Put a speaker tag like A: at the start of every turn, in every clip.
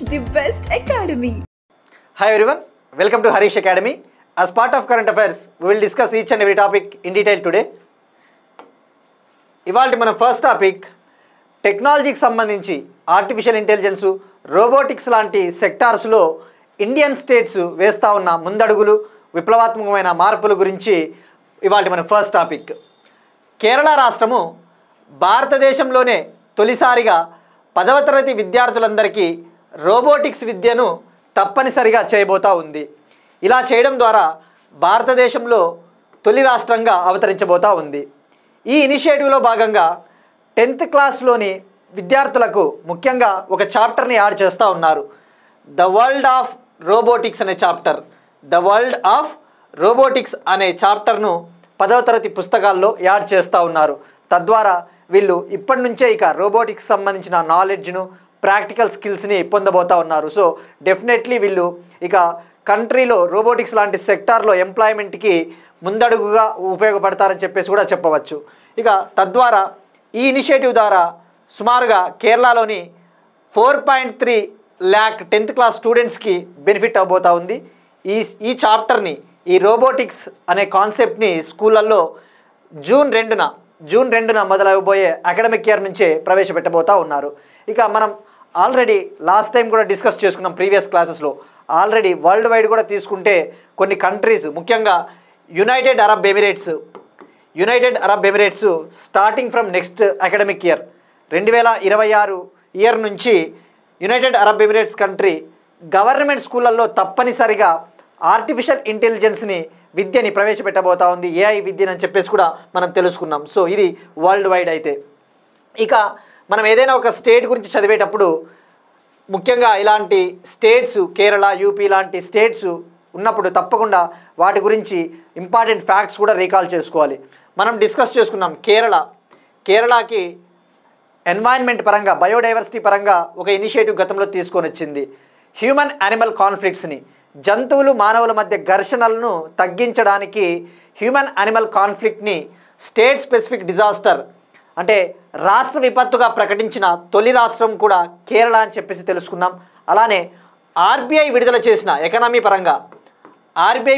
A: the best academy.
B: Hi everyone, welcome to Harish Academy. As part of current affairs, we will discuss each and every topic in detail today. ఇవాల్టి మన first topic టెక్నాలజీకి సంబంధించి artificial intelligence, robotics లాంటి సెక్టార్స్లో Indian states వేస్తూ ఉన్న ముందడుగులు, విప్లవాత్మకమైన మార్పుల గురించి ఇవాల్టి మన ఫస్ట్ టాపిక్. కేరళ రాష్ట్రము భారతదేశంలోనే తొలిసారిగా 10వ తరగతి విద్యార్థులందరికీ రోబోటిక్స్ విద్యను తప్పనిసరిగా చేయబోతూ ఉంది. ఇలా చేయడం ద్వారా భారతదేశంలో తొలి రాష్ట్రంగా అవతరించబోతూ ఉంది. ఈ ఇనిషియేటివ్లో భాగంగా 10th క్లాస్లోని విద్యార్థులకు ముఖ్యంగా ఒక చాప్టర్ని యాడ్ చేస్తూ ఉన్నారు. ద వరల్డ్ ఆఫ్ రోబోటిక్స్ అనే chapter. The world of robotics అనే చాప్టర్ను 10వ తరగతి పుస్తకాల్లో యాడ్ చేస్తూ ఉన్నారు. తద్వారా వీళ్ళు ఇప్పటి నుంచే ఇక రోబోటిక్స్ సంబంధించిన నాలెడ్జ్ను, ప్రాక్టికల్ స్కిల్స్ని పొందబోతూ ఉన్నారు. సో డెఫినెట్లీ వీళ్ళు ఇక కంట్రీలో రోబోటిక్స్ లాంటి సెక్టార్లో ఎంప్లాయ్మెంట్కి ముందడుగుగా ఉపయోగపడతారని చెప్పేసి కూడా చెప్పవచ్చు. ఇక తద్వారా ఈ ఇనిషియేటివ్ ద్వారా సుమారుగా కేరళలోని 4.3 lakh 10th క్లాస్ స్టూడెంట్స్కి బెనిఫిట్ అవబోతూ ఉంది. ఈ చాప్టర్ని, ఈ రోబోటిక్స్ అనే కాన్సెప్ట్ని స్కూళ్ళల్లో జూన్ 2న మొదలవబోయే అకాడమిక్ ఇయర్ నుంచే ప్రవేశపెట్టబోతూ ఉన్నారు. ఇక మనం ఆల్రెడీ లాస్ట్ టైం కూడా డిస్కస్ చేసుకున్నాం ప్రీవియస్ క్లాసెస్లో. ఆల్రెడీ వరల్డ్ వైడ్ కూడా తీసుకుంటే కొన్ని కంట్రీస్, ముఖ్యంగా United Arab Emirates starting from next academic year 2026 year నుంచి United Arab Emirates country government స్కూళ్ళల్లో తప్పనిసరిగా ఆర్టిఫిషియల్ ఇంటెలిజెన్స్ని విద్యని ప్రవేశపెట్టబోతా ఉంది. ఏఐ విద్యని అని చెప్పేసి కూడా మనం తెలుసుకున్నాం. సో ఇది వరల్డ్ వైడ్ అయితే. ఇక మనం ఏదైనా ఒక స్టేట్ గురించి చదివేటప్పుడు ముఖ్యంగా ఇలాంటి స్టేట్స్, కేరళ, యూపీ లాంటి స్టేట్స్ ఉన్నప్పుడు తప్పకుండా వాటి గురించి ఇంపార్టెంట్ ఫ్యాక్ట్స్ కూడా రీకాల్ చేసుకోవాలి. మనం డిస్కస్ చేసుకున్నాం కేరళకి ఎన్వైరన్మెంట్ పరంగా, బయోడైవర్సిటీ పరంగా ఒక ఇనిషియేటివ్ గతంలో తీసుకొని వచ్చింది. హ్యూమన్ యానిమల్ కాన్ఫ్లిక్ట్స్ని, జంతువులు మానవుల మధ్య ఘర్షణలను తగ్గించడానికి హ్యూమన్ యానిమల్ కాన్ఫ్లిక్ట్ని స్టేట్ స్పెసిఫిక్ డిజాస్టర్ అంటే రాష్ట్ర విపత్తుగా ప్రకటించిన తొలి రాష్ట్రం కూడా కేరళ అని చెప్పేసి తెలుసుకున్నాం. అలానే ఆర్బీఐ విడుదల చేసిన ఎకనామీ పరంగా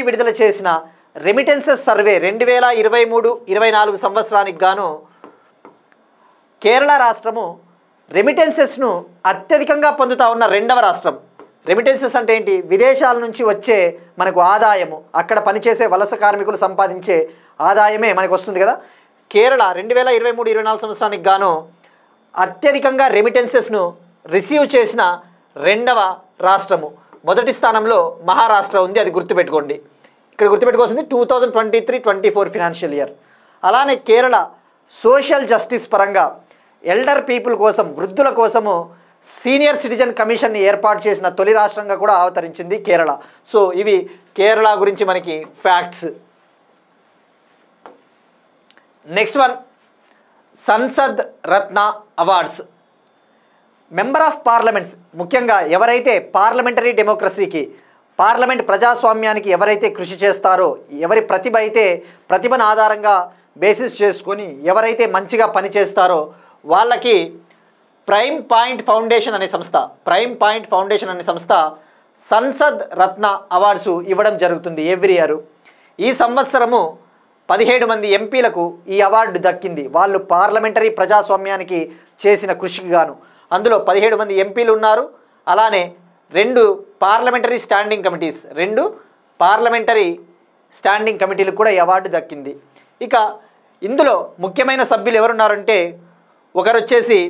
B: విడుదల చేసిన రెమిటెన్సెస్ సర్వే 2023-24 సంవత్సరానికి గాను కేరళ రాష్ట్రము రెమిటెన్సెస్ను అత్యధికంగా పొందుతూ ఉన్న 2వ రాష్ట్రం. రెమిటెన్సెస్ అంటే ఏంటి? విదేశాల నుంచి వచ్చే మనకు ఆదాయము, అక్కడ పనిచేసే వలస కార్మికులు సంపాదించే ఆదాయమే మనకు వస్తుంది కదా. కేరళ 2023-24 సంవత్సరానికి గాను అత్యధికంగా రెమిటెన్సెస్ను రిసీవ్ చేసిన 2వ రాష్ట్రము. మొదటి స్థానంలో మహారాష్ట్ర ఉంది. అది గుర్తుపెట్టుకోండి. ఇక్కడ గుర్తుపెట్టుకోవాల్సింది 2023-24 ఫినాన్షియల్ ఇయర్. అలానే కేరళ సోషల్ జస్టిస్ పరంగా ఎల్డర్ పీపుల్ కోసం, వృద్ధుల కోసము సీనియర్ సిటిజన్ కమిషన్ని ఏర్పాటు చేసిన తొలి రాష్ట్రంగా కూడా అవతరించింది కేరళ. సో ఇవి కేరళ గురించి మనకి facts. Next one, Sansad Ratna awards. Member of parliaments, ముఖ్యంగా ఎవరైతే పార్లమెంటరీ డెమోక్రసీకి, పార్లమెంట్ ప్రజాస్వామ్యానికి ఎవరైతే కృషి చేస్తారో, ఎవరి ప్రతిభ అయితే ప్రతిభను ఆధారంగా బేసిస్ చేసుకొని ఎవరైతే మంచిగా పనిచేస్తారో వాళ్ళకి ప్రైమ్ పాయింట్ ఫౌండేషన్ అనే సంస్థ సంసద్ రత్న అవార్డ్స్ ఇవ్వడం జరుగుతుంది ఎవ్రీ ఇయర్. ఈ సంవత్సరము 17 మంది ఎంపీలకు ఈ అవార్డు దక్కింది. వాళ్ళు పార్లమెంటరీ ప్రజాస్వామ్యానికి చేసిన కృషికి గాను. అందులో 17 మంది ఎంపీలు ఉన్నారు. అలానే 2 పార్లమెంటరీ స్టాండింగ్ కమిటీలకు కూడా ఈ అవార్డు దక్కింది. ఇక ఇందులో ముఖ్యమైన సభ్యులు ఎవరున్నారంటే, ఒకరు వచ్చేసి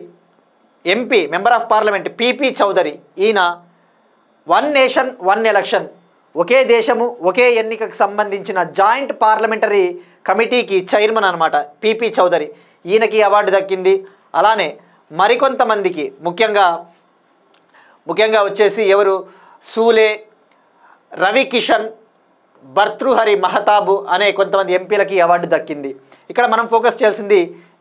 B: MP, member of parliament PP Chaudhary. ఈయన 1 నేషన్ 1 ఎలక్షన్, ఒకే దేశము ఒకే ఎన్నికకు సంబంధించిన జాయింట్ పార్లమెంటరీ కమిటీకి చైర్మన్ అనమాట పీపీ చౌదరి. ఈయనకి అవార్డు దక్కింది. అలానే మరికొంతమందికి ముఖ్యంగా వచ్చేసి ఎవరు, సూలే, రవి కిషన్, భర్తృహరి మహతాబు అనే కొంతమంది ఎంపీలకి అవార్డు దక్కింది. ఇక్కడ మనం ఫోకస్ చేయాల్సింది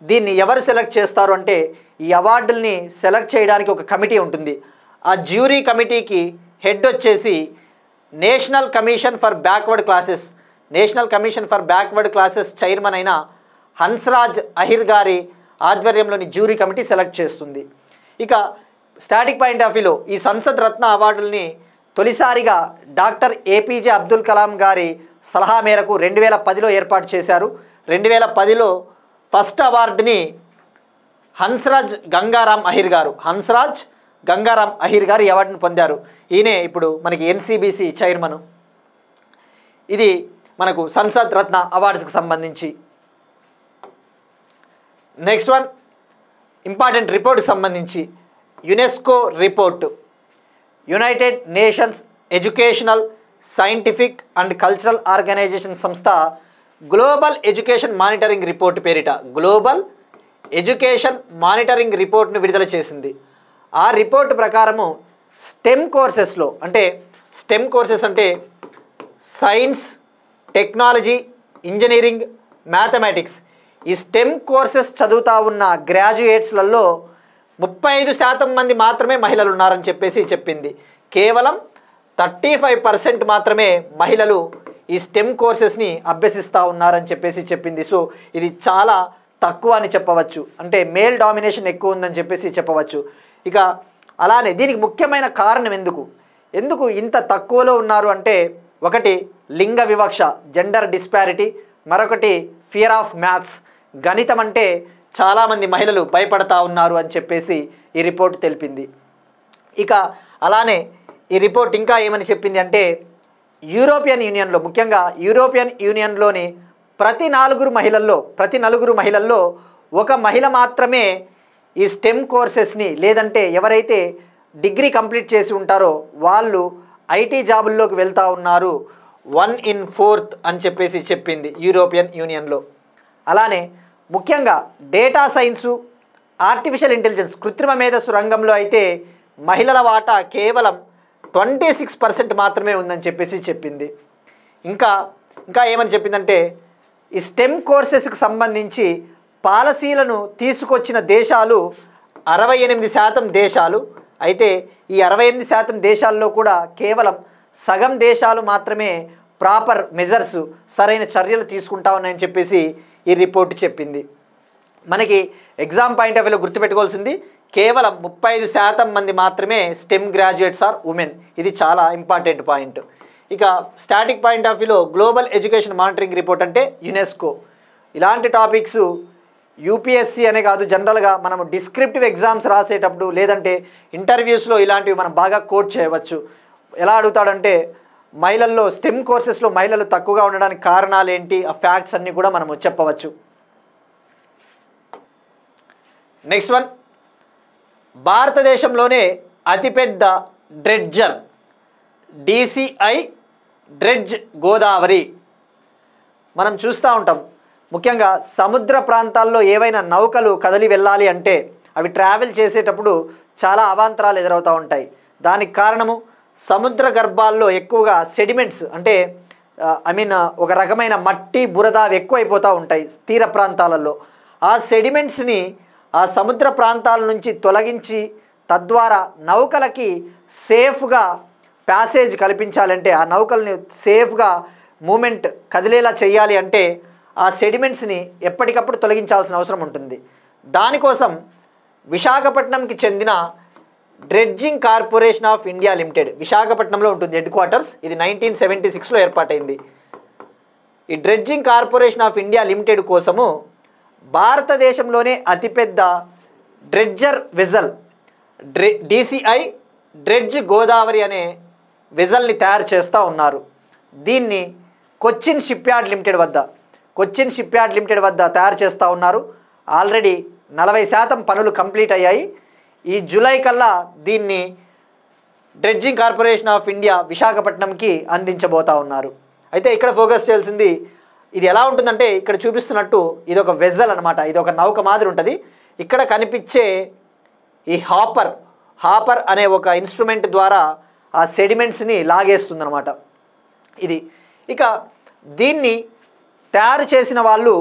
B: దీన్ని ఎవరు సెలెక్ట్ చేస్తారు అంటే, ఈ అవార్డుల్ని సెలెక్ట్ చేయడానికి ఒక కమిటీ ఉంటుంది. ఆ జ్యూరీ కమిటీకి హెడ్ వచ్చేసి national commission for backward classes chairman అయిన హన్స్రాజ్ అహిర్ గారి ఆధ్వర్యంలోని జ్యూరీ కమిటీ సెలెక్ట్ చేస్తుంది. ఇక స్టాటిక్ పాయింట్ ఆఫ్ వ్యూలో ఈ సంసద్ రత్న అవార్డుల్ని తొలిసారిగా డాక్టర్ ఏపీజే అబ్దుల్ కలాం గారి సలహా మేరకు 2010లో ఏర్పాటు చేశారు. 2010లో ఫస్ట్ అవార్డుని హన్స్రాజ్ గంగారాం అహిర్ గారు ఈ అవార్డును పొందారు. ఈయనే ఇప్పుడు మనకి ఎన్సీబీసీ చైర్మన్. ఇది మనకు సంసద్ రత్న అవార్డ్స్కి సంబంధించి. నెక్స్ట్ వన్ ఇంపార్టెంట్ రిపోర్ట్కి సంబంధించి UNESCO report, United Nations educational, scientific and cultural organization సంస్థ గ్లోబల్ ఎడ్యుకేషన్ మానిటరింగ్ రిపోర్ట్ పేరిట గ్లోబల్ ఎడ్యుకేషన్ మానిటరింగ్ రిపోర్ట్ను విడుదల చేసింది. ఆ రిపోర్ట్ ప్రకారము స్టెమ్ కోర్సెస్లో, అంటే స్టెమ్ కోర్సెస్ అంటే సైన్స్, టెక్నాలజీ, ఇంజనీరింగ్, మ్యాథమెటిక్స్, ఈ స్టెమ్ కోర్సెస్ చదువుతా ఉన్న గ్రాడ్యుయేట్స్లలో 35% మంది మాత్రమే మహిళలు ఉన్నారని చెప్పింది. కేవలం 35% మాత్రమే మహిళలు ఈ స్టెమ్ కోర్సెస్ని అభ్యసిస్తూ ఉన్నారని చెప్పింది. సో ఇది చాలా తక్కువ అని చెప్పవచ్చు, అంటే మేల్ డామినేషన్ ఎక్కువ ఉందని చెప్పవచ్చు. ఇక అలానే దీనికి ముఖ్యమైన కారణం ఎందుకు ఇంత తక్కువలో ఉన్నారు అంటే, ఒకటి లింగ వివక్ష, జెండర్ డిస్పారిటీ, మరొకటి ఫియర్ ఆఫ్ మ్యాథ్స్, గణితం అంటే చాలామంది మహిళలు భయపడతా ఉన్నారు అని ఈ రిపోర్ట్ తెలిపింది. ఇక అలానే ఈ రిపోర్ట్ ఇంకా ఏమని చెప్పింది అంటే, యూరోపియన్ యూనియన్లో, ముఖ్యంగా యూరోపియన్ యూనియన్లోని ప్రతి నలుగురు మహిళల్లో ఒక మహిళ మాత్రమే ఈ స్టెమ్ కోర్సెస్ని, లేదంటే ఎవరైతే డిగ్రీ కంప్లీట్ చేసి ఉంటారో వాళ్ళు ఐటీ జాబుల్లోకి వెళ్తూ ఉన్నారు, 1/4 అని చెప్పింది యూరోపియన్ యూనియన్లో. అలానే ముఖ్యంగా డేటా సైన్సు, ఆర్టిఫిషియల్ ఇంటెలిజెన్స్, కృత్రిమ మేధస్సు రంగంలో అయితే మహిళల వాటా కేవలం 26% మాత్రమే ఉందని చెప్పింది. ఇంకా ఏమని చెప్పిందంటే, ఈ స్టెమ్ కోర్సెస్కి సంబంధించి పాలసీలను తీసుకొచ్చిన దేశాలు 68% దేశాలు అయితే, ఈ 68% దేశాల్లో కూడా కేవలం సగం దేశాలు మాత్రమే ప్రాపర్ మెజర్స్, సరైన చర్యలు తీసుకుంటా ఉన్నాయని ఈ రిపోర్ట్ చెప్పింది. మనకి ఎగ్జామ్ పాయింట్ ఆఫ్ వ్యూలో గుర్తుపెట్టుకోవాల్సింది, కేవలం 35% మంది మాత్రమే స్టెమ్ గ్రాడ్యుయేట్స్ ఆర్ ఉమెన్. ఇది చాలా ఇంపార్టెంట్ పాయింట్. ఇక స్టాటిక్ పాయింట్ ఆఫ్ వ్యూలో గ్లోబల్ ఎడ్యుకేషన్ మానిటరింగ్ రిపోర్ట్ అంటే యునెస్కో. ఇలాంటి టాపిక్స్ యూపీఎస్సీ అనే కాదు, జనరల్గా మనము డిస్క్రిప్టివ్ ఎగ్జామ్స్ రాసేటప్పుడు లేదంటే ఇంటర్వ్యూస్లో ఇలాంటివి మనం బాగా కోట్ చేయవచ్చు. ఎలా అడుగుతాడంటే, మహిళల్లో స్టెమ్ కోర్సెస్లో మహిళలు తక్కువగా ఉండడానికి కారణాలు ఏంటి, ఆ ఫ్యాక్ట్స్ అన్నీ కూడా మనము చెప్పవచ్చు. నెక్స్ట్ వన్, భారతదేశంలోనే అతిపెద్ద డ్రెడ్జర్ DCI డ్రెడ్జ్ గోదావరి. మనం చూస్తూ ఉంటాం, ముఖ్యంగా సముద్ర ప్రాంతాల్లో ఏవైనా నౌకలు కదిలి వెళ్ళాలి అంటే అవి ట్రావెల్ చేసేటప్పుడు చాలా అవాంతరాలు ఎదురవుతూ ఉంటాయి. దానికి కారణము సముద్ర గర్భాల్లో ఎక్కువగా సెడిమెంట్స్, అంటే ఒక రకమైన మట్టి, బురద అవి ఎక్కువైపోతూ ఉంటాయి తీర ప్రాంతాలలో. ఆ సెడిమెంట్స్ని ఆ సముద్ర ప్రాంతాల నుంచి తొలగించి తద్వారా నౌకలకి సేఫ్గా ప్యాసేజ్ కల్పించాలంటే, ఆ నౌకల్ని సేఫ్గా మూమెంట్ కదిలేలా చేయాలి అంటే ఆ సెడిమెంట్స్ని ఎప్పటికప్పుడు తొలగించాల్సిన అవసరం ఉంటుంది. దానికోసం విశాఖపట్నంకి చెందిన dredging corporation of India limited, విశాఖపట్నంలో ఉంటుంది హెడ్ క్వార్టర్స్, ఇది 1976లో ఏర్పాటైంది. ఈ dredging corporation of India limited కోసము భారతదేశంలోనే అతిపెద్ద dredger vessel DCI dredge Godavari అనే వెజల్ని తయారు చేస్తూ ఉన్నారు. దీన్ని కొచ్చిన్ షిప్యార్డ్ లిమిటెడ్ వద్ద తయారు చేస్తూ ఉన్నారు. ఆల్రెడీ 40% పనులు కంప్లీట్ అయ్యాయి. ఈ జూలై కల్లా దీన్ని డ్రెడ్జింగ్ కార్పొరేషన్ ఆఫ్ ఇండియా విశాఖపట్నంకి అందించబోతూ ఉన్నారు. అయితే ఇక్కడ ఫోకస్ చేయాల్సింది, ఇది ఎలా ఉంటుందంటే, ఇక్కడ చూపిస్తున్నట్టు ఇది ఒక వెజల్ అనమాట, ఇది ఒక నౌక మాదిరి ఉంటుంది. ఇక్కడ కనిపించే ఈ హాపర్ అనే ఒక ఇన్స్ట్రుమెంట్ ద్వారా ఆ సెడిమెంట్స్ని లాగేస్తుందన్నమాట ఇది. ఇక దీన్ని తయారు చేసిన వాళ్ళు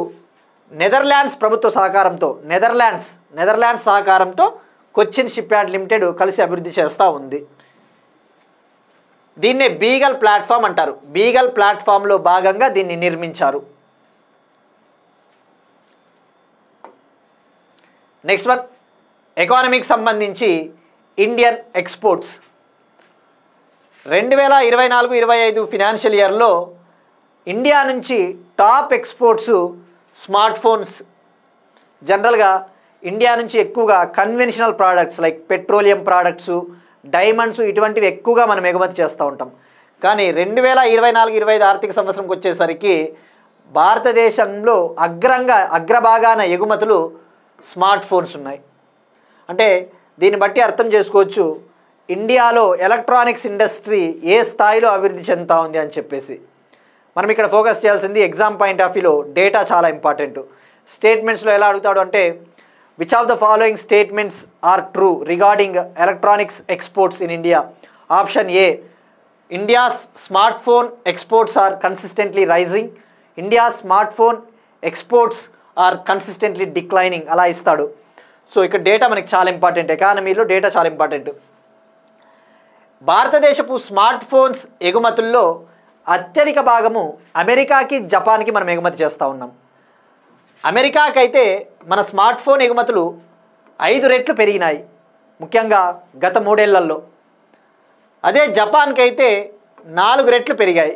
B: నెదర్లాండ్స్ ప్రభుత్వ సహకారంతో, నెదర్లాండ్స్ సహకారంతో కొచ్చిన్ షిప్యార్డ్ లిమిటెడ్ కలిసి అభివృద్ధి చేస్తూ ఉంది. దీన్నే బీగల్ ప్లాట్ఫామ్ అంటారు. బీగల్ ప్లాట్ఫామ్లో భాగంగా దీన్ని నిర్మించారు. నెక్స్ట్ వన్, ఎకానమీకి సంబంధించి ఇండియన్ ఎక్స్పోర్ట్స్. 2024-25 ఫినాన్షియల్ ఇయర్లో ఇండియా నుంచి టాప్ ఎక్స్పోర్ట్స్ స్మార్ట్ ఫోన్స్. జనరల్గా ఇండియా నుంచి ఎక్కువగా conventional products like petroleum products, diamonds ఇటువంటివి ఎక్కువగా మనం ఎగుమతి చేస్తూ ఉంటాం. కానీ 2024-25 ఆర్థిక సంవత్సరంకి వచ్చేసరికి భారతదేశంలో అగ్రభాగాన ఎగుమతులు స్మార్ట్ ఫోన్స్ ఉన్నాయి. అంటే దీన్ని బట్టి అర్థం చేసుకోవచ్చు ఇండియాలో ఎలక్ట్రానిక్స్ ఇండస్ట్రీ ఏ స్థాయిలో అభివృద్ధి చెందుతూ ఉంది అని చెప్పేసి. మనం ఇక్కడ ఫోకస్ చేయాల్సింది ఎగ్జామ్ పాయింట్ ఆఫ్ వ్యూలో డేటా చాలా ఇంపార్టెంట్. స్టేట్మెంట్స్లో ఎలా అడుగుతాడు అంటే which of the following statements are true regarding electronics exports in India. Option A, India's smart phone exports are consistently rising, India smart phone exports are consistently declining అలా ఇస్తాడు. So ఇక్కడ data మనకి చాలా important, ఎకానమీలో data చాలా important. భారతదేశపు smart phones ఎగుమతుల్లో అత్యధిక భాగము అమెరికాకి, జపాన్కి మనం ఎగుమతి చేస్తూ ఉన్నాం. అమెరికాకైతే మన స్మార్ట్ ఫోన్ ఎగుమతులు 5 రెట్లు పెరిగినాయి, ముఖ్యంగా గత 3 ఏళ్లలో. అదే జపాన్కి అయితే 4 రెట్లు పెరిగాయి.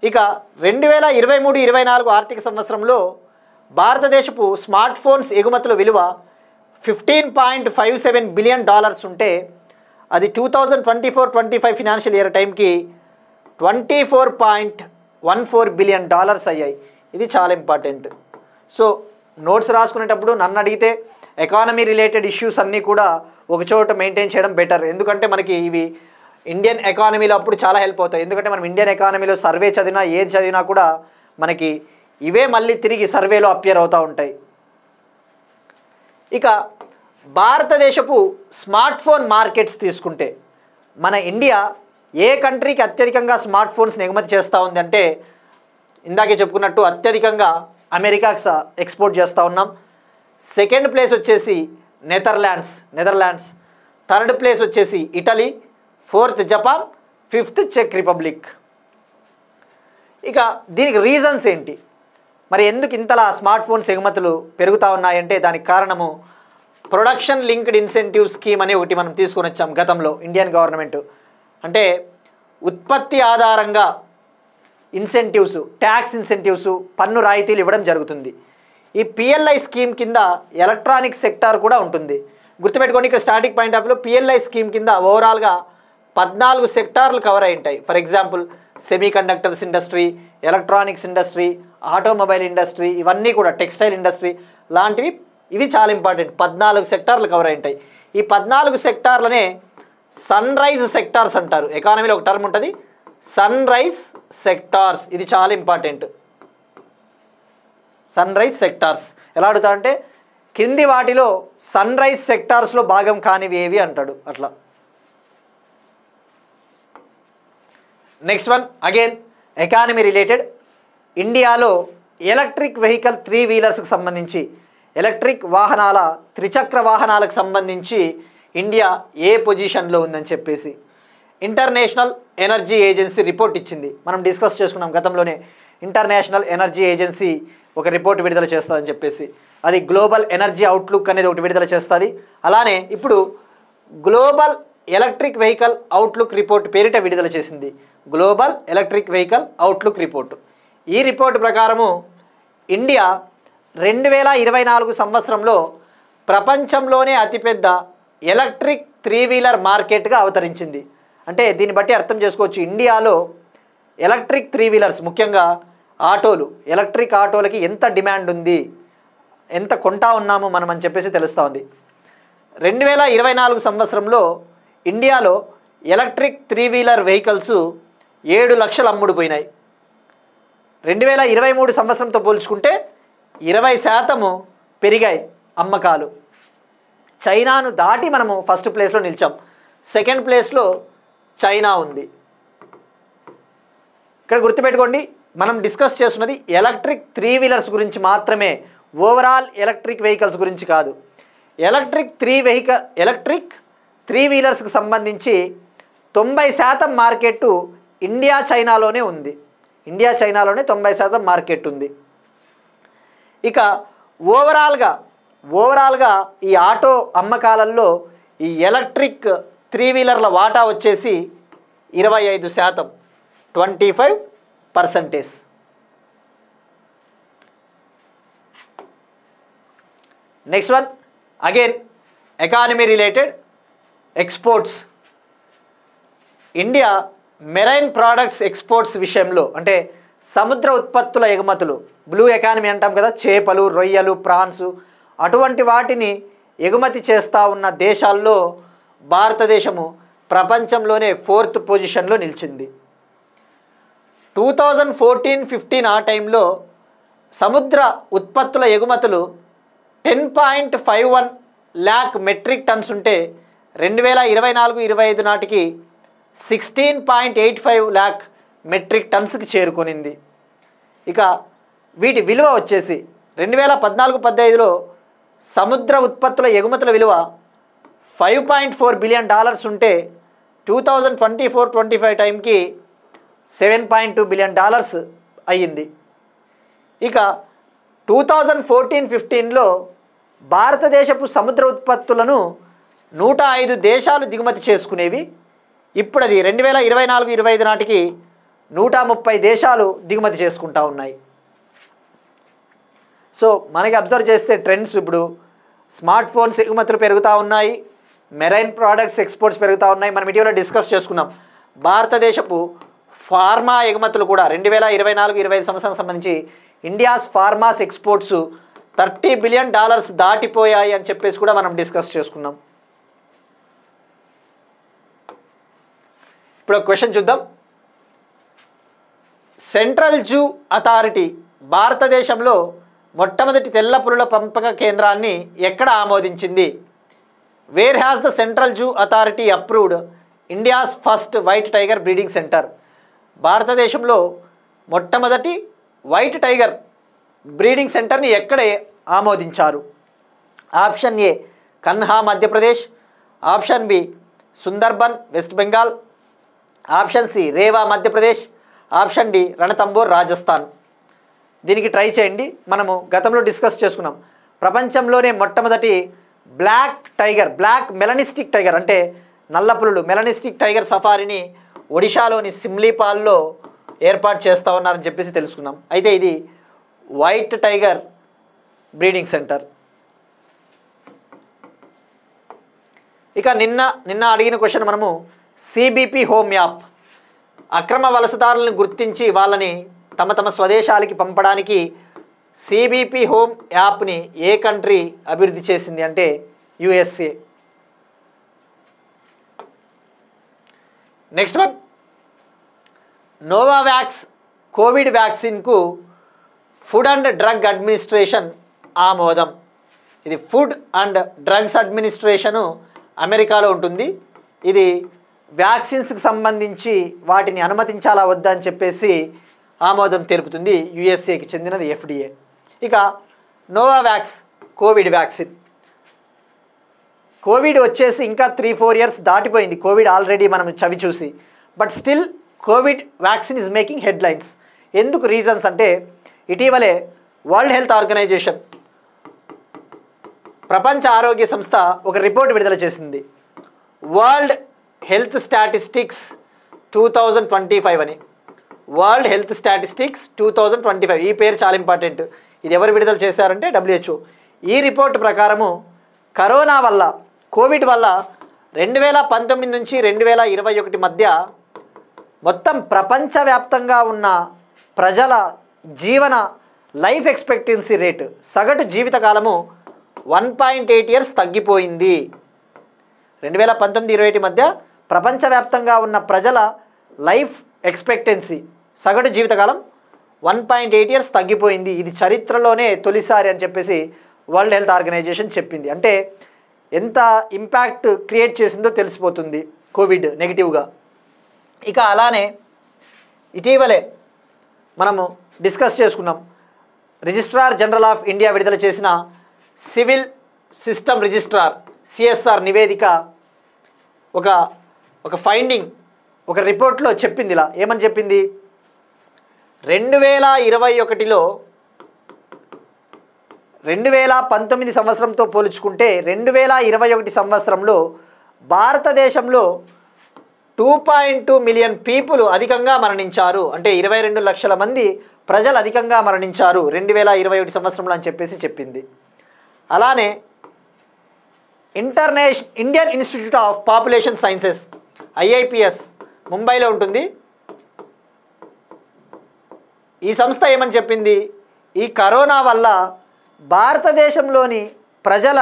B: ఇక 2023-24 ఆర్థిక సంవత్సరంలో భారతదేశపు స్మార్ట్ ఫోన్స్ ఎగుమతుల విలువ $15.57 బిలియన్ ఉంటే అది 2024-25 ఫినాన్షియల్ ఇయర్ టైంకి $24.14 బిలియన్ అయ్యాయి. ఇది చాలా ఇంపార్టెంట్. సో నోట్స్ రాసుకునేటప్పుడు నన్ను అడిగితే ఎకానమీ రిలేటెడ్ ఇష్యూస్ అన్నీ కూడా ఒకచోట మెయింటైన్ చేయడం బెటర్. ఎందుకంటే మనకి ఇవి ఇండియన్ ఎకానమీలో అప్పుడు చాలా హెల్ప్ అవుతాయి. ఎందుకంటే మనం ఇండియన్ ఎకానమీలో సర్వే చదివినా ఏది చదివినా కూడా మనకి ఇవే మళ్ళీ తిరిగి సర్వేలో అపియర్ అవుతూ ఉంటాయి. ఇక భారతదేశపు స్మార్ట్ ఫోన్ మార్కెట్స్ తీసుకుంటే మన ఇండియా ఏ కంట్రీకి అత్యధికంగా స్మార్ట్ ఫోన్స్ని ఎగుమతి చేస్తూ ఉంది అంటే ఇందాకే చెప్పుకున్నట్టు అత్యధికంగా అమెరికాకి ఎక్స్పోర్ట్ చేస్తూ ఉన్నాం. సెకండ్ ప్లేస్ వచ్చేసి నెదర్లాండ్స్, థర్డ్ ప్లేస్ వచ్చేసి ఇటలీ, ఫోర్త్ జపాన్, ఫిఫ్త్ చెక్ రిపబ్లిక్. ఇక దీనికి రీజన్స్ ఏంటి, మరి ఎందుకు ఇంతలా స్మార్ట్ ఫోన్స్ ఎగుమతులు పెరుగుతూ ఉన్నాయంటే దానికి కారణము ప్రొడక్షన్ లింక్డ్ ఇన్సెంటివ్ స్కీమ్ అని ఒకటి మనం తీసుకొని వచ్చాం గతంలో. ఇండియన్ గవర్నమెంట్ అంటే ఉత్పత్తి ఆధారంగా ఇన్సెంటివ్స్, ట్యాక్స్ ఇన్సెంటివ్స్, పన్ను రాయితీలు ఇవ్వడం జరుగుతుంది. ఈ పిఎల్ఐ స్కీమ్ కింద ఎలక్ట్రానిక్ సెక్టార్ కూడా ఉంటుంది. గుర్తుపెట్టుకోండి, ఇక్కడ స్టార్టింగ్ పాయింట్ ఆఫ్ వ్యూలో పిఎల్ఐ స్కీమ్ కింద ఓవరాల్గా 14 సెక్టార్లు కవర్ అయి ఉంటాయి. For example semi conductors industry, electronics industry, automobile industry, ఇవన్నీ కూడా టెక్స్టైల్ ఇండస్ట్రీ లాంటివి. ఇవి చాలా ఇంపార్టెంట్. 14 సెక్టార్లు కవర్ అయి ఉంటాయి. ఈ 14 సెక్టార్లనే సన్ రైజ్ సెక్టార్స్ అంటారు. ఎకానమీలో ఒక టర్మ్ ఉంటుంది, సన్ రైజ్ సెక్టార్స్. ఇది చాలా ఇంపార్టెంట్. సన్ రైజ్ సెక్టార్స్ ఎలా అడుగుతాడంటే కింది వాటిలో సన్ రైజ్ సెక్టార్స్లో భాగం కానివి ఏవి అంటాడు అట్లా. Next one again economy related. ఇండియాలో ఎలక్ట్రిక్ వెహికల్ 3 వీలర్స్కి సంబంధించి, ఎలక్ట్రిక్ వాహనాల త్రిచక్ర వాహనాలకు సంబంధించి ఇండియా ఏ పొజిషన్లో ఉందని చెప్పేసి ఇంటర్నేషనల్ ఎనర్జీ ఏజెన్సీ రిపోర్ట్ ఇచ్చింది. మనం డిస్కస్ చేసుకున్నాం గతంలోనే. ఇంటర్నేషనల్ ఎనర్జీ ఏజెన్సీ ఒక రిపోర్ట్ విడుదల చేస్తుందని చెప్పేసి, అది గ్లోబల్ ఎనర్జీ అవుట్లుక్ అనేది ఒకటి విడుదల చేస్తుంది. అలానే ఇప్పుడు global electric vehicle outlook report పేరిట విడుదల చేసింది, global electric vehicle outlook report. ఈ రిపోర్టు ప్రకారము ఇండియా 2024 సంవత్సరంలో ప్రపంచంలోనే అతిపెద్ద ఎలక్ట్రిక్ 3 వీలర్ మార్కెట్గా అవతరించింది. అంటే దీన్ని బట్టి అర్థం చేసుకోవచ్చు ఇండియాలో ఎలక్ట్రిక్ 3 వీలర్స్, ముఖ్యంగా ఆటోలు, ఎలక్ట్రిక్ ఆటోలకి ఎంత డిమాండ్ ఉంది, ఎంత కొంటా ఉన్నాము మనం అని చెప్పేసి తెలుస్తూ ఉంది. 2024 సంవత్సరంలో ఇండియాలో ఎలక్ట్రిక్ 3 వీలర్ వెహికల్స్ 7 లక్షలు అమ్ముడుపోయినాయి. 2023 సంవత్సరంతో పోల్చుకుంటే 20% పెరిగాయి అమ్మకాలు. చైనాను దాటి మనము ఫస్ట్ ప్లేస్లో నిలిచాం. సెకండ్ ప్లేస్లో చైనా ఉంది. ఇక్కడ గుర్తుపెట్టుకోండి, మనం డిస్కస్ చేస్తున్నది ఎలక్ట్రిక్ 3 వీలర్స్ గురించి మాత్రమే, ఓవరాల్ ఎలక్ట్రిక్ వెహికల్స్ గురించి కాదు. ఎలక్ట్రిక్ 3 వీలర్స్కి సంబంధించి 90% మార్కెట్టు ఇండియా చైనాలోనే ఉంది. ఇండియా చైనాలోనే 90% మార్కెట్ ఉంది. ఇక ఓవరాల్గా ఈ ఆటో అమ్మకాలలో ఈ ఎలక్ట్రిక్ 3 వీలర్ల వాటా వచ్చేసి 25%, 25%. Next one again economy related, exports. India marine products exports విషయంలో, అంటే సముద్ర ఉత్పత్తుల ఎగుమతులు, బ్లూ ఎకానమీ అంటాం కదా, చేపలు, రొయ్యలు, ప్రాన్స్, అటువంటి వాటిని ఎగుమతి చేస్తూ ఉన్న దేశాల్లో భారతదేశము ప్రపంచంలోనే 4th పొజిషన్లో నిలిచింది. 2014-15 ఆ టైంలో సముద్ర ఉత్పత్తుల ఎగుమతులు 10.51 lakh మెట్రిక్ టన్స్ ఉంటే 2024-25 నాటికి 16.85 lakh మెట్రిక్ టన్స్కి చేరుకొనింది. ఇక వీటి విలువ వచ్చేసి 2014-15లో సముద్ర ఉత్పత్తుల ఎగుమతుల విలువ $5.4 బిలియన్ ఉంటే 2024-25 టైంకి $7.2 బిలియన్ అయ్యింది. ఇక 2014-15లో భారతదేశపు సముద్ర ఉత్పత్తులను 105 దేశాలు దిగుమతి చేసుకునేవి. ఇప్పుడు అది 2024-25 నాటికి 130 దేశాలు దిగుమతి చేసుకుంటా ఉన్నాయి. సో మనకి అబ్జర్వ్ చేస్తే ట్రెండ్స్ ఇప్పుడు స్మార్ట్ ఫోన్స్ ఎగుమతులు పెరుగుతూ ఉన్నాయి, మెరైన్ ప్రోడక్ట్స్ ఎక్స్పోర్ట్స్ పెరుగుతూ ఉన్నాయి. మనం ఇటీవల డిస్కస్ చేసుకున్నాం. భారతదేశపు ఫార్మా ఎగుమతులు కూడా 2024-25 సంవత్సరానికి సంబంధించి ఇండియాస్ ఫార్మాస్ ఎక్స్పోర్ట్స్ $30 బిలియన్ దాటిపోయాయి అని చెప్పేసి కూడా మనం డిస్కస్ చేసుకున్నాం. ఇప్పుడు ఒక క్వశ్చన్ చూద్దాం. సెంట్రల్ జూ అథారిటీ భారతదేశంలో మొట్టమొదటి తెల్ల పులుల పెంపక కేంద్రాన్ని ఎక్కడ ఆమోదించింది? Where has the central zoo authority approved India's first white tiger breeding centre? భారతదేశంలో మొట్టమొదటి వైట్ టైగర్ బ్రీడింగ్ సెంటర్ని ఎక్కడే ఆమోదించారు? Option A Kanha Madhya Pradesh, option B Sundarban West Bengal, option C Rewa Madhya Pradesh, option D Ranthambore Rajasthan. దీనికి ట్రై చేయండి. మనము గతంలో డిస్కస్ చేసుకున్నాం. ప్రపంచంలోనే మొట్టమొదటి black tiger, black melanistic tiger అంటే నల్ల పులులు మెలనిస్టిక్ టైగర్ సఫారీని ఒడిశాలోని సిమ్లీపాల్లో ఏర్పాటు చేస్తూ ఉన్నారని చెప్పేసి తెలుసుకున్నాం. అయితే ఇది వైట్ టైగర్ బ్రీడింగ్ సెంటర్. ఇక నిన్న అడిగిన క్వశ్చన్ మనము సిబిపి హోమ్ యాప్, అక్రమ వలసదారులను గుర్తించి వాళ్ళని తమ స్వదేశాలకి పంపడానికి సిబిపి హోమ్ యాప్ని ఏ కంట్రీ అభివృద్ధి చేసింది అంటే USA. Next one, Novavax covid వ్యాక్సిన్కు ఫుడ్ అండ్ డ్రగ్ అడ్మినిస్ట్రేషన్ ఆమోదం. ఇది ఫుడ్ అండ్ డ్రగ్స్ అడ్మినిస్ట్రేషను అమెరికాలో ఉంటుంది. ఇది వ్యాక్సిన్స్కి సంబంధించి వాటిని అనుమతించాలా వద్దా అని చెప్పేసి ఆమోదం తెలుపుతుంది. USAకి చెందినది FDA. ఇక నోవావాక్స్ కోవిడ్ వ్యాక్సిన్, కోవిడ్ వచ్చేసి ఇంకా 3-4 years దాటిపోయింది. కోవిడ్ ఆల్రెడీ మనం చవి చూసి, but still Covid vaccine is making headlines. ఎందుకు రీజన్స్ అంటే ఇటీవలే వరల్డ్ హెల్త్ ఆర్గనైజేషన్, ప్రపంచ ఆరోగ్య సంస్థ ఒక రిపోర్ట్ విడుదల చేసింది. వరల్డ్ హెల్త్ స్టాటిస్టిక్స్ 2025 అని. వరల్డ్ హెల్త్ స్టాటిస్టిక్స్ 2025, ఈ పేరు చాలా ఇంపార్టెంట్. ఇది ఎవరు విడుదల చేశారంటే WHO. ఈ రిపోర్ట్ ప్రకారము కరోనా వల్ల, కోవిడ్ వల్ల 2019 నుంచి 2021 మధ్య మొత్తం ప్రపంచవ్యాప్తంగా ఉన్న ప్రజల జీవన లైఫ్ ఎక్స్పెక్టెన్సీ రేటు, సగటు జీవితకాలము 1.8 years తగ్గిపోయింది. 2019-21 మధ్య ప్రపంచవ్యాప్తంగా ఉన్న ప్రజల లైఫ్ ఎక్స్పెక్టెన్సీ సగటు జీవితకాలం 1.8 years తగ్గిపోయింది. ఇది చరిత్రలోనే తొలిసారి అని చెప్పేసి వరల్డ్ హెల్త్ ఆర్గనైజేషన్ చెప్పింది. అంటే ఎంత ఇంపాక్ట్ క్రియేట్ చేసిందో తెలిసిపోతుంది కోవిడ్ నెగిటివ్గా. ఇక అలానే ఇటీవలే మనము డిస్కస్ చేసుకున్నాం. రిజిస్ట్రార్ జనరల్ ఆఫ్ ఇండియా విడుదల చేసిన సివిల్ సిస్టమ్ రిజిస్ట్రార్ CSR నివేదిక ఒక ఫైండింగ్, ఒక రిపోర్ట్లో చెప్పింది. ఇలా ఏమని చెప్పింది? 2021లో 2019 సంవత్సరంతో పోల్చుకుంటే 2021 సంవత్సరంలో భారతదేశంలో 2.2 మిలియన్ పీపుల్ అధికంగా మరణించారు, అంటే 22 లక్షల మంది ప్రజలు అధికంగా మరణించారు 2021 సంవత్సరంలో అని చెప్పేసి చెప్పింది. అలానే Indian institute of population sciences IIPS ముంబైలో ఉంటుంది. ఈ సంస్థ ఏమని చెప్పింది, ఈ కరోనా వల్ల భారతదేశంలోని ప్రజల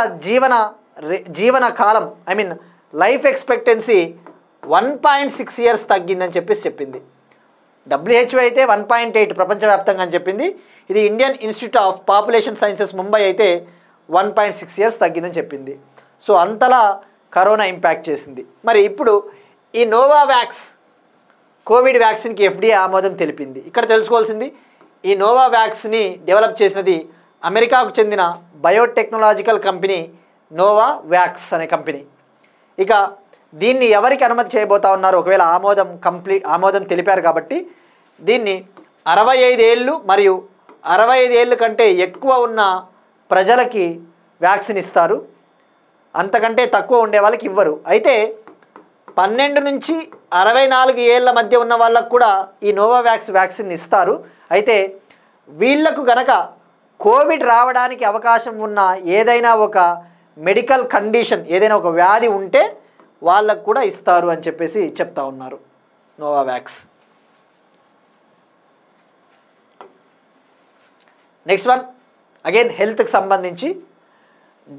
B: జీవన కాలం లైఫ్ ఎక్స్పెక్టెన్సీ 1.6 ఇయర్స్ తగ్గిందని చెప్పేసి చెప్పింది. WHO అయితే 1.8 ప్రపంచవ్యాప్తంగా అని చెప్పింది. ఇది Indian institute of population sciences Mumbai అయితే 1.6 ఇయర్స్ తగ్గిందని చెప్పింది. సో అంతలా కరోనా ఇంపాక్ట్ చేసింది. మరి ఇప్పుడు ఈ నోవావాక్స్ కోవిడ్ వ్యాక్సిన్కి FDA ఆమోదం తెలిపింది. ఇక్కడ తెలుసుకోవాల్సింది, ఈ నోవావాక్స్ని డెవలప్ చేసినది అమెరికాకు చెందిన బయోటెక్నాలజికల్ కంపెనీ నోవావాక్స్ అనే కంపెనీ. ఇక దీన్ని ఎవరికి అనుమతి చేయబోతా ఉన్నారు, ఒకవేళ ఆమోదం తెలిపారు కాబట్టి దీన్ని 65 ఏళ్ళు మరియు 65 ఏళ్ళ కంటే ఎక్కువ ఉన్న ప్రజలకి వ్యాక్సిన్ ఇస్తారు, అంతకంటే తక్కువ ఉండే వాళ్ళకి ఇవ్వరు. అయితే 12 నుంచి 64 ఏళ్ళ మధ్య ఉన్న వాళ్ళకు కూడా ఈ నోవావాక్స్ వ్యాక్సిన్ ఇస్తారు. అయితే వీళ్లకు గనక కోవిడ్ రావడానికి అవకాశం ఉన్న ఏదైనా ఒక మెడికల్ కండిషన్, ఏదైనా ఒక వ్యాధి ఉంటే వాళ్ళకు కూడా ఇస్తారు అని చెప్పేసి చెప్తా ఉన్నారు నోవావాక్స్. నెక్స్ట్ వన్ అగైన్ హెల్త్కి సంబంధించి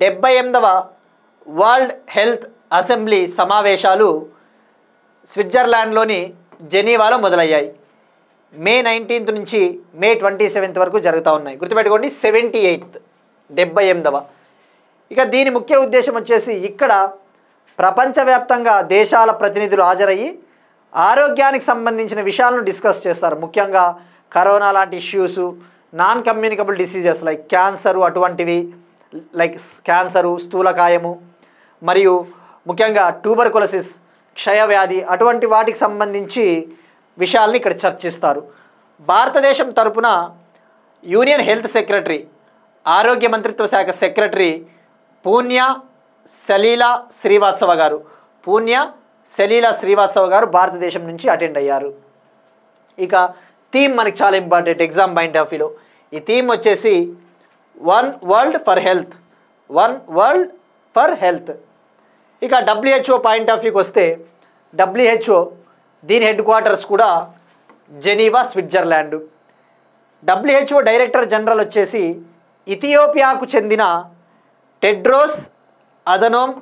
B: 78వ వరల్డ్ హెల్త్ అసెంబ్లీ సమావేశాలు స్విట్జర్లాండ్లోని జెనీవాలో మొదలయ్యాయి. May 19th నుంచి May 27th వరకు జరుగుతూ ఉన్నాయి. గుర్తుపెట్టుకోండి, 78th 78వ. ఇక దీని ముఖ్య ఉద్దేశం వచ్చేసి ఇక్కడ ప్రపంచవ్యాప్తంగా దేశాల ప్రతినిధులు హాజరయ్యి ఆరోగ్యానికి సంబంధించిన విషయాలను డిస్కస్ చేస్తారు. ముఖ్యంగా కరోనా లాంటి issues, non communicable diseases like cancer, అటువంటివి లైక్ క్యాన్సరు, స్థూలకాయము మరియు ముఖ్యంగా ట్యూబర్కులోసిస్, క్షయవ్యాధి, అటువంటి వాటికి సంబంధించి విషయాల్ని ఇక్కడ చర్చిస్తారు. భారతదేశం తరపున యూనియన్ హెల్త్ సెక్రటరీ, ఆరోగ్య మంత్రిత్వ శాఖ సెక్రటరీ పూణ్య సలీలా శ్రీవాత్సవ గారు భారతదేశం నుంచి అటెండ్ అయ్యారు. ఇక థీమ్ మనకి చాలా ఇంపార్టెంట్ ఎగ్జామ్ పాయింట్ ఆఫ్ వ్యూలో. ఈ థీమ్ వచ్చేసి వన్ వరల్డ్ ఫర్ హెల్త్. ఇక WHO పాయింట్ ఆఫ్ వ్యూకి వస్తే WHO దీని హెడ్ క్వార్టర్స్ కూడా Geneva, Switzerland. WHO director general వచ్చేసి ఇథియోపియాకు చెందిన టెడ్రోస్ అదనోమ్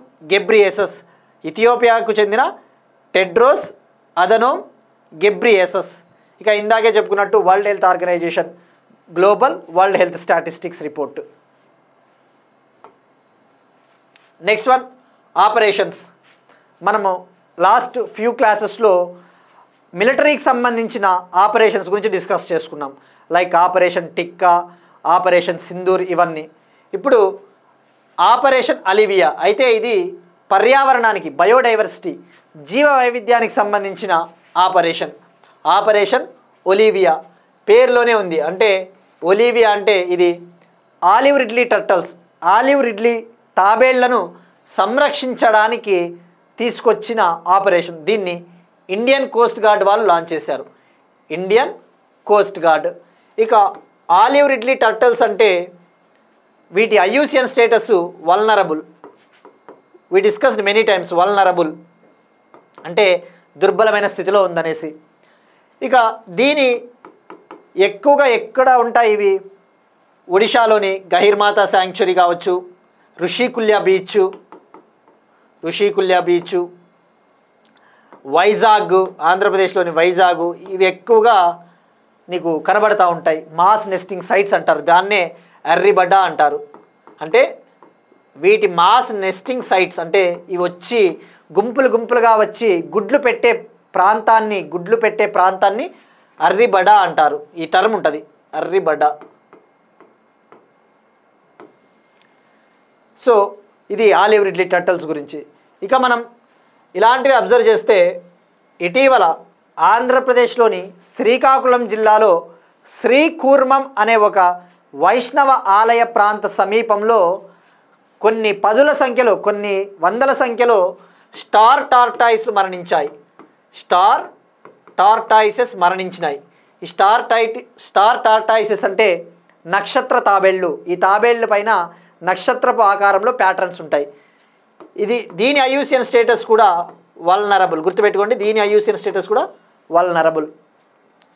B: గెబ్రియేసస్. ఇక ఇందాకే చెప్పుకున్నట్టు world health organization global world health statistics report. Next one operations. మనము లాస్ట్ ఫ్యూ క్లాసెస్లో మిలిటరీకి సంబంధించిన ఆపరేషన్స్ గురించి డిస్కస్ చేసుకున్నాం, like operation Tikka, operation Sindoor, ఇవన్నీ. ఇప్పుడు ఆపరేషన్ అలివియా అయితే ఇది పర్యావరణానికి, బయోడైవర్సిటీ, జీవ వైవిధ్యానికి సంబంధించిన ఆపరేషన్ ఒలివియా పేరులోనే ఉంది. అంటే ఒలివియా అంటే ఇది ఆలివ్ రిడ్లీ తాబేళ్లను సంరక్షించడానికి తీసుకొచ్చిన ఆపరేషన్. దీన్ని ఇండియన్ కోస్ట్ గార్డ్ వాళ్ళు లాంచ్ చేశారు, ఇండియన్ కోస్ట్ గార్డ్. ఇక ఆలివ్ రిడ్లీ టర్టల్స్ అంటే వీటి IUCN status vulnerable. We discussed many times vulnerable అంటే దుర్బలమైన స్థితిలో ఉందనేసి. ఇక దీని ఎక్కువగా ఎక్కడ ఉంటాయి ఇవి, ఒడిశాలోని గహిర్మాతా శాంక్చురీ కావచ్చు, ఋషికుల్య బీచ్, వైజాగ్, ఆంధ్రప్రదేశ్లోని వైజాగ్, ఇవి ఎక్కువగా నీకు కనబడతా ఉంటాయి. మాస్ నెస్టింగ్ సైట్స్ అంటారు, దాన్నే ఎర్రిబడ్డ అంటారు. అంటే వీటి మాస్ నెస్టింగ్ సైట్స్ అంటే ఇవి వచ్చి గుంపులుగా వచ్చి గుడ్లు పెట్టే ప్రాంతాన్ని అర్రిబడ అంటారు. ఈ టర్మ్ ఉంటుంది, అర్రిబడ. సో ఇది ఆలివ్ రిడ్లీ టర్టల్స్ గురించి. ఇక మనం ఇలాంటివి అబ్జర్వ్ చేస్తే ఇటీవల ఆంధ్రప్రదేశ్లోని శ్రీకాకుళం జిల్లాలో శ్రీకూర్మం అనే ఒక వైష్ణవ ఆలయ ప్రాంత సమీపంలో కొన్ని వందల సంఖ్యలో స్టార్ టార్టాయిస్లు మరణించాయి. స్టార్ టార్టాయిసెస్ మరణించినాయి. ఈ స్టార్ టార్టాయిసెస్ అంటే నక్షత్ర తాబేళ్ళు. ఈ తాబేళ్ళ పైన నక్షత్రపు ఆకారంలో ప్యాటర్న్స్ ఉంటాయి. దీని ఐయూసిఎన్ స్టేటస్ కూడా వల్నరబుల్. గుర్తుపెట్టుకోండి, దీని ఐయూసిఎన్ స్టేటస్ కూడా వల్నరబుల్.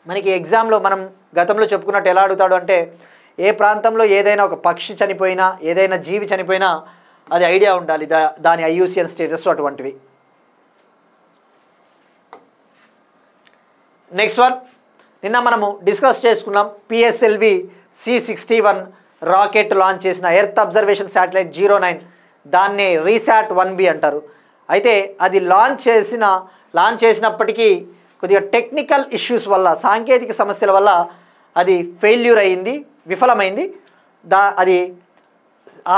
B: మనకి ఎగ్జామ్లో మనం గతంలో చెప్పుకున్నట్టు ఎలా అడుగుతాడు అంటే, ఏ ప్రాంతంలో ఏదైనా ఒక పక్షి చనిపోయినా, ఏదైనా జీవి చనిపోయినా అది ఐడియా ఉండాలి, దాని ఐయూసిఎన్ స్టేటస్ అటువంటివి. నెక్స్ట్ వన్, నిన్న మనము డిస్కస్ చేసుకున్నాం. పిఎస్ఎల్వి C61 రాకెట్ లాంచ్ చేసిన ఎర్త్ అబ్జర్వేషన్ శాటిలైట్ 09, దాన్నే రీశాట్ 1B అంటారు. అయితే అది లాంచ్ చేసినప్పటికీ కొద్దిగా టెక్నికల్ ఇష్యూస్ వల్ల, సాంకేతిక సమస్యల వల్ల అది ఫెయిల్యూర్ అయింది, విఫలమైంది. అది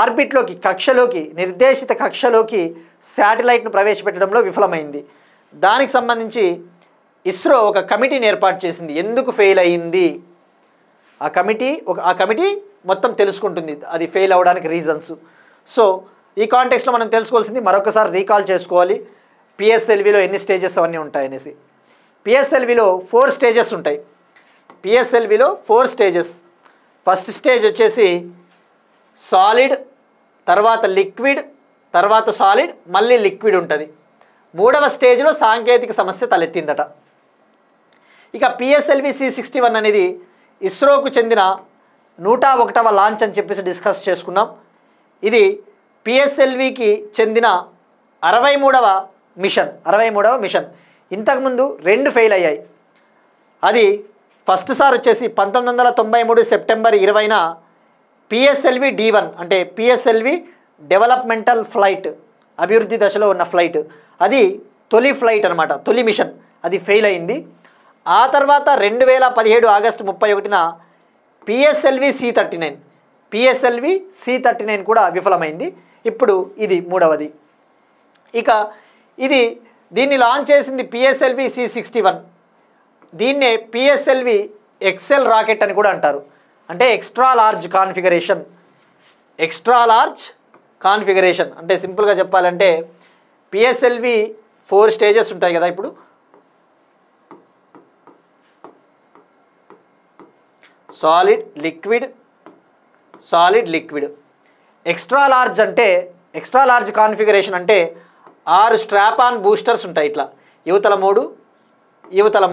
B: ఆర్బిట్లోకి, కక్షలోకి, నిర్దేశిత కక్షలోకి శాటిలైట్ను ప్రవేశపెట్టడంలో విఫలమైంది. దానికి సంబంధించి ఇస్రో ఒక కమిటీని ఏర్పాటు చేసింది. ఎందుకు ఫెయిల్ అయ్యింది ఆ కమిటీ మొత్తం తెలుసుకుంటుంది, అది ఫెయిల్ అవ్వడానికి రీజన్స్. సో ఈ కాంటెక్స్లో మనం తెలుసుకోవాల్సింది, మరొకసారి రీకాల్ చేసుకోవాలి, పిఎస్ఎల్విలో ఎన్ని స్టేజెస్ అవన్నీ ఉంటాయనేసి. పిఎస్ఎల్విలో 4 స్టేజెస్ ఉంటాయి. పిఎస్ఎల్విలో 4 స్టేజెస్. ఫస్ట్ స్టేజ్ వచ్చేసి సాలిడ్, తర్వాత లిక్విడ్, తర్వాత సాలిడ్, మళ్ళీ లిక్విడ్ ఉంటుంది. 3వ స్టేజ్లో సాంకేతిక సమస్య తలెత్తిందట. ఇక పిఎస్ఎల్వి C61 అనేది ఇస్రోకు చెందిన 101వ లాంచ్ అని చెప్పేసి డిస్కస్ చేసుకున్నాం. ఇది పిఎస్ఎల్వికి చెందిన 63వ మిషన్. ఇంతకుముందు 2 ఫెయిల్ అయ్యాయి. అది ఫస్ట్ సార్ వచ్చేసి 1993 సెప్టెంబర్ 20న పిఎస్ఎల్వి D1 అంటే పిఎస్ఎల్వి డెవలప్మెంటల్ ఫ్లైట్, అభివృద్ధి దశలో ఉన్న ఫ్లైట్, అది తొలి ఫ్లైట్ అనమాట, తొలి మిషన్, అది ఫెయిల్ అయింది. ఆ తర్వాత 2017 ఆగస్టు 31న పిఎస్ఎల్వి C39 కూడా విఫలమైంది. ఇప్పుడు ఇది 3వది. ఇక దీన్ని లాంచ్ చేసింది పిఎస్ఎల్వి C61. దీన్నే పిఎస్ఎల్వి XL రాకెట్ అని కూడా అంటారు. అంటే ఎక్స్ట్రా లార్జ్ కాన్ఫిగరేషన్ అంటే సింపుల్గా చెప్పాలంటే పిఎస్ఎల్వి 4 స్టేజెస్ ఉంటాయి కదా. ఇప్పుడు solid, liquid. Extra large configuration అంటే 6 స్ట్రాప్ ఆన్ బూస్టర్స్ ఉంటాయి. ఇట్లా యువతల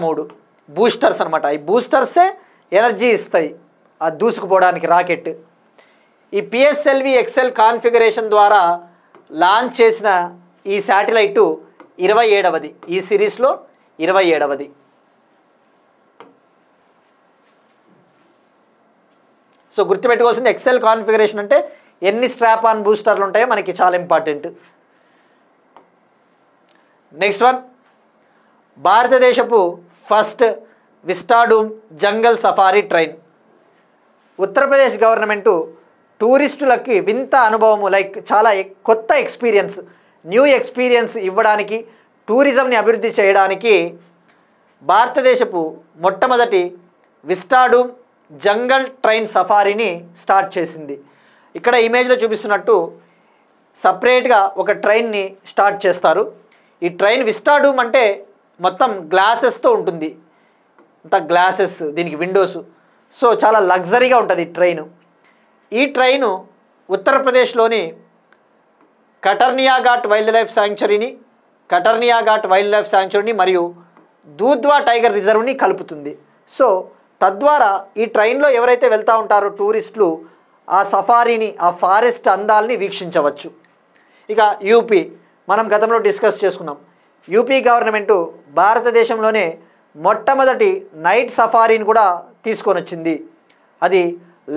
B: 3 బూస్టర్స్ అనమాట. ఈ బూస్టర్సే ఎనర్జీ ఇస్తాయి అది దూసుకుపోవడానికి రాకెట్. ఈ పిఎస్ఎల్వి XL కాన్ఫిగరేషన్ ద్వారా లాంచ్ చేసిన ఈ శాటిలైటు 27వది, ఈ సిరీస్లో 27వది. సో గుర్తుపెట్టుకోవాల్సింది, XL కాన్ఫిగరేషన్ అంటే ఎన్ని స్ట్రాప్ ఆన్ బూస్టర్లు ఉంటాయో మనకి చాలా ఇంపార్టెంట్. నెక్స్ట్ వన్, భారతదేశపు first Vistadome jungle safari train. Uttar Pradesh government టూరిస్టులకి వింత అనుభవము, చాలా కొత్త ఎక్స్పీరియన్స్, న్యూ ఎక్స్పీరియన్స్ ఇవ్వడానికి, టూరిజంని అభివృద్ధి చేయడానికి భారతదేశపు మొట్టమొదటి విస్టాడూమ్ జంగల్ ట్రైన్ సఫారీని స్టార్ట్ చేసింది. ఇక్కడ ఇమేజ్లో చూపిస్తున్నట్టు సపరేట్గా ఒక ట్రైన్ని స్టార్ట్ చేస్తారు. ఈ ట్రైన్ విస్టాడూమ్ అంటే మొత్తం గ్లాసెస్తో ఉంటుంది, అంత గ్లాసెస్, దీనికి విండోస్. సో చాలా లగ్జరీగా ఉంటుంది ఈ ట్రైను ఉత్తరప్రదేశ్లోని కటర్నియా ఘాట్ వైల్డ్ లైఫ్ శాంక్చురీని మరియు దూద్వా టైగర్ రిజర్వ్ని కలుపుతుంది. సో తద్వారా ఈ ట్రైన్లో ఎవరైతే వెళ్తూ ఉంటారో టూరిస్టులు ఆ సఫారీని, ఆ ఫారెస్ట్ అందాలని వీక్షించవచ్చు. ఇక యూపీ, మనం గతంలో డిస్కస్ చేసుకున్నాం. యూపీ గవర్నమెంటు భారతదేశంలోనే మొట్టమొదటి నైట్ సఫారీని కూడా తీసుకొని వచ్చింది. అది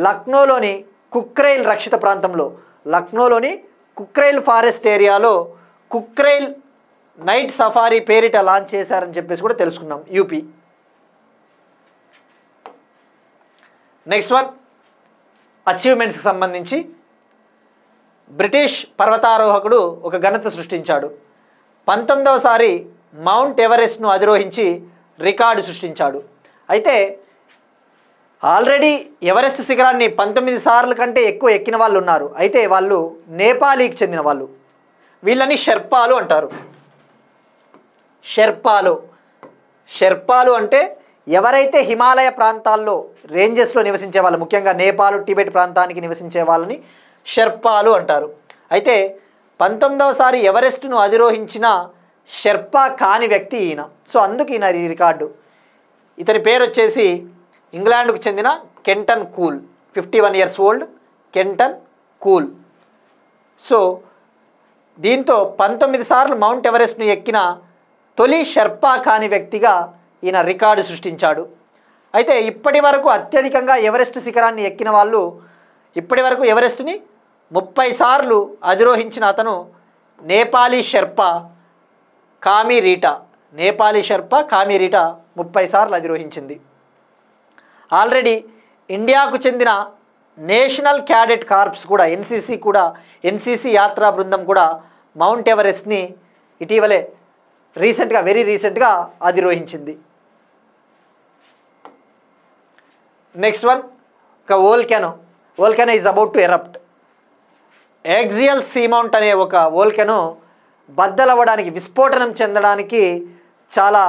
B: లక్నోలోని కుక్రైల్ రక్షిత ప్రాంతంలో, లక్నోలోని కుక్రైల్ ఫారెస్ట్ ఏరియాలో కుక్రైల్ నైట్ సఫారీ పేరిట లాంచ్ చేశారని చెప్పేసి కూడా తెలుసుకున్నాం యూపీ. నెక్స్ట్ వన్, అచీవ్మెంట్స్కి సంబంధించి బ్రిటిష్ పర్వతారోహకుడు ఒక ఘనత సృష్టించాడు. 19వసారి మౌంట్ ఎవరెస్ట్ను అధిరోహించి రికార్డు సృష్టించాడు. అయితే ఆల్రెడీ ఎవరెస్ట్ శిఖరాన్ని 19 సార్లు కంటే ఎక్కువ ఎక్కిన వాళ్ళు ఉన్నారు. అయితే వాళ్ళు నేపాలీకి చెందిన వాళ్ళు, వీళ్ళని షెర్పాలు అంటారు. షెర్పాలు అంటే ఎవరైతే హిమాలయ ప్రాంతాల్లో రేంజెస్లో నివసించే వాళ్ళు, ముఖ్యంగా నేపాల్ టిబెట్ ప్రాంతానికి నివసించే వాళ్ళని షెర్పాలు అంటారు. అయితే 19వ సారి ఎవరెస్ట్ను అధిరోహించిన షెర్పా కాని వ్యక్తి ఈయన. సో అందుకు ఈయన ఈ రికార్డు. ఇతని పేరు వచ్చేసి ఇంగ్లాండ్కు చెందిన Quinton cool, 51 years old Quinton cool. So దీంతో 19 సార్లు మౌంట్ ఎవరెస్ట్ను ఎక్కిన తొలి షెర్పా కాని వ్యక్తిగా ఈయన రికార్డు సృష్టించాడు. అయితే ఇప్పటి వరకు అత్యధికంగా ఎవరెస్ట్ శిఖరాన్ని ఎక్కిన వాళ్ళు, ఇప్పటి వరకు ఎవరెస్ట్ని 30 సార్లు అధిరోహించిన అతను నేపాలీ షెర్పా కామిరీటా. 30 సార్లు అధిరోహించింది. ఆల్రెడీ ఇండియాకు చెందిన నేషనల్ క్యాడెట్ కార్ప్స్ కూడా, ఎన్సీసీ యాత్రా బృందం కూడా మౌంట్ ఎవరెస్ట్ని ఇటీవలే వెరీ రీసెంట్గా అధిరోహించింది. నెక్స్ట్ వన్, ఒక volcano is about to erupt. Axial seamount అనే ఒక వోల్కెనో బద్దలవ్వడానికి, విస్ఫోటనం చెందడానికి చాలా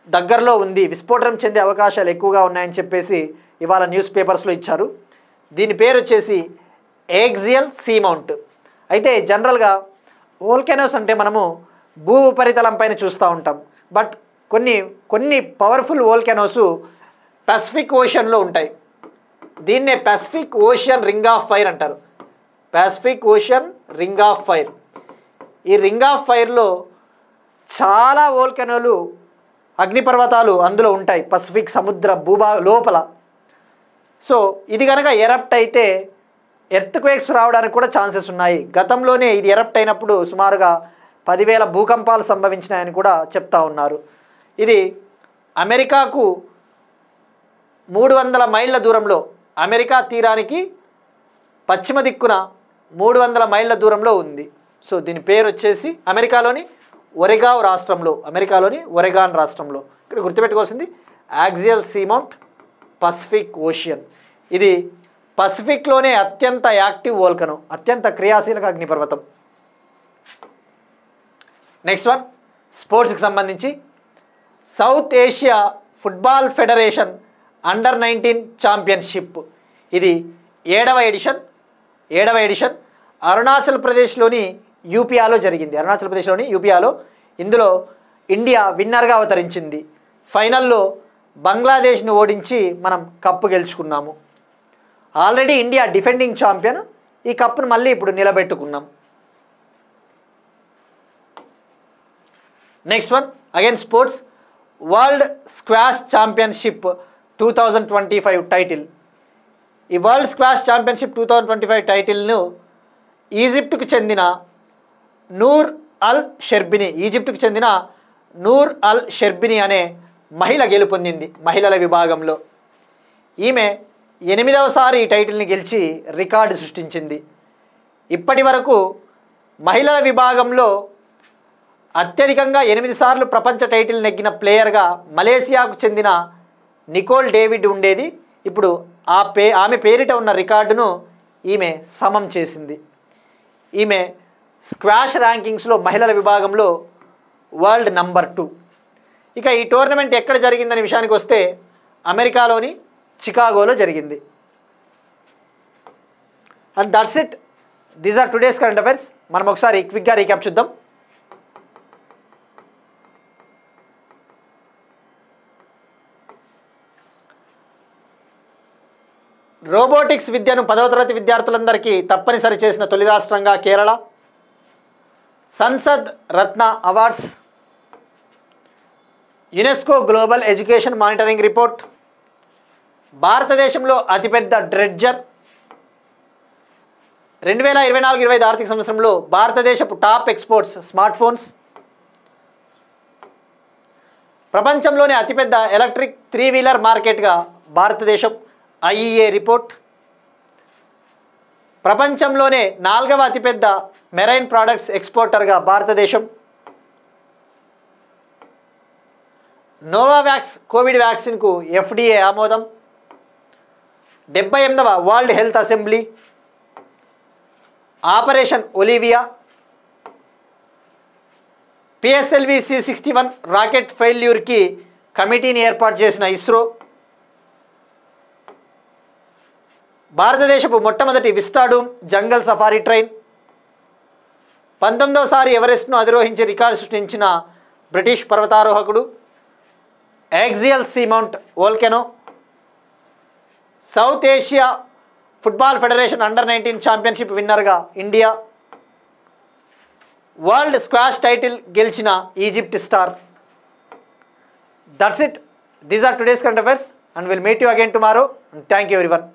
B: దగ్గరలో ఉంది, విస్ఫోటనం చెందే అవకాశాలు ఎక్కువగా ఉన్నాయని చెప్పేసి ఇవాళ న్యూస్ పేపర్స్లో ఇచ్చారు. దీని పేరు వచ్చేసి యాక్సియల్ సీమౌంట్. అయితే జనరల్గా వోల్కెనోస్ అంటే మనము భూ ఉపరితలం పైన చూస్తూ ఉంటాం. బట్ కొన్ని పవర్ఫుల్ వోల్కెనోస్ పసిఫిక్ ఓషన్లో ఉంటాయి. దీన్నే Pacific ocean ring of fire అంటారు. Pacific ocean ring of fire. ఈ రింగ్ ఆఫ్ ఫైర్లో చాలా వోల్కెనోలు, అగ్నిపర్వతాలు అందులో ఉంటాయి పసిఫిక్ సముద్ర లోపల. సో ఇది కనుక ఎరప్ట్ అయితే ఎర్త్క్వేక్స్ రావడానికి కూడా ఛాన్సెస్ ఉన్నాయి. గతంలోనే ఇది ఎరప్ట్ అయినప్పుడు సుమారుగా 10,000 భూకంపాలు సంభవించినాయని కూడా చెప్తా ఉన్నారు. ఇది అమెరికాకు 300 మైళ్ళ దూరంలో, అమెరికా తీరానికి పశ్చిమ దిక్కున 300 మైళ్ళ దూరంలో ఉంది. సో దీని పేరు వచ్చేసి అమెరికాలోని ఒరెగాన్ రాష్ట్రంలో. ఇక్కడ గుర్తుపెట్టుకోవాల్సింది యాక్సియల్ సీమౌంట్, పసిఫిక్ ఓషియన్. ఇది పసిఫిక్లోనే అత్యంత యాక్టివ్ వోల్కనో, అత్యంత క్రియాశీలక అగ్నిపర్వతం. నెక్స్ట్ వన్, స్పోర్ట్స్కి సంబంధించి south Asia football federation under nineteen championship. ఇది 7వ ఎడిషన్ అరుణాచల్ ప్రదేశ్లోని యూపియాలో జరిగింది. ఇందులో ఇండియా విన్నర్గా అవతరించింది. ఫైనల్లో బంగ్లాదేశ్ను ఓడించి మనం కప్పు గెలుచుకున్నాము. ఆల్రెడీ ఇండియా డిఫెండింగ్ ఛాంపియన్, ఈ కప్పును మళ్ళీ ఇప్పుడు నిలబెట్టుకున్నాం. Next one, again sports, world squash championship 2025 title. ఈ వరల్డ్ స్క్వాష్ ఛాంపియన్షిప్ 2025 టైటిల్ను ఈజిప్ట్కు చెందిన నూర్ అల్ షెర్బిని అనే మహిళ గెలుపొందింది మహిళల విభాగంలో. ఈమె 8వ సారి ఈ టైటిల్ని గెలిచి రికార్డు సృష్టించింది. ఇప్పటి వరకు మహిళల విభాగంలో అత్యధికంగా 8 సార్లు ప్రపంచ టైటిల్ నెగ్గిన ప్లేయర్గా మలేసియాకు చెందిన నికోల్ డేవిడ్ ఉండేది. ఇప్పుడు ఆమె పేరిట ఉన్న రికార్డును ఈమె సమం చేసింది. ఈమె స్క్వాష్ ర్యాంకింగ్స్లో మహిళల విభాగంలో వరల్డ్ నంబర్ 2. ఇక ఈ టోర్నమెంట్ ఎక్కడ జరిగిందనే విషయానికి వస్తే అమెరికాలోని చికాగోలో జరిగింది. And that's it. These are today's current affairs. మనం ఒకసారి క్విక్గా రీక్యాప్ చూద్దాం. రోబోటిక్స్ విద్యను 10వ తరగతి విద్యార్థులందరికీ తప్పనిసరి చేసిన తొలి రాష్ట్రంగా Kerala. Sansad Ratna awards. UNESCO global education monitoring report. భారతదేశంలో అతిపెద్ద డ్రెడ్జర్. 2024-25 ఆర్థిక సంవత్సరంలో భారతదేశపు టాప్ ఎక్స్పోర్ట్స్ స్మార్ట్ ఫోన్స్. ప్రపంచంలోనే అతిపెద్ద ఎలక్ట్రిక్ 3-వీలర్ మార్కెట్గా భారతదేశం ఐఈఏ రిపోర్ట్. ప్రపంచంలోనే 4వ అతిపెద్ద మెరైన్ ప్రోడక్ట్స్ ఎక్స్పోర్టర్గా భారతదేశం. నోవావాక్స్ కోవిడ్ వ్యాక్సిన్కు FDA ఆమోదం. 78వ world health assembly. Operation Olivia. PSLV C61 rocket ఫెయిల్యూర్కి కమిటీని ఏర్పాటు చేసిన ఇస్రో, భారతదేశపు మొట్టమొదటి విస్టాడూమ్ జంగల్ సఫారీ ట్రైన్, 19వసారి ఎవరెస్ట్ను అధిరోహించి రికార్డు సృష్టించిన బ్రిటిష్ పర్వతారోహకుడు, axial seamount volcano, south Asia football federation under nineteen championship విన్నర్గా ఇండియా, వరల్డ్ స్క్వాష్ టైటిల్ గెలిచిన Egypt star. That's it. These are today's current affairs and will meet you again tomorrow. Thank you everyone.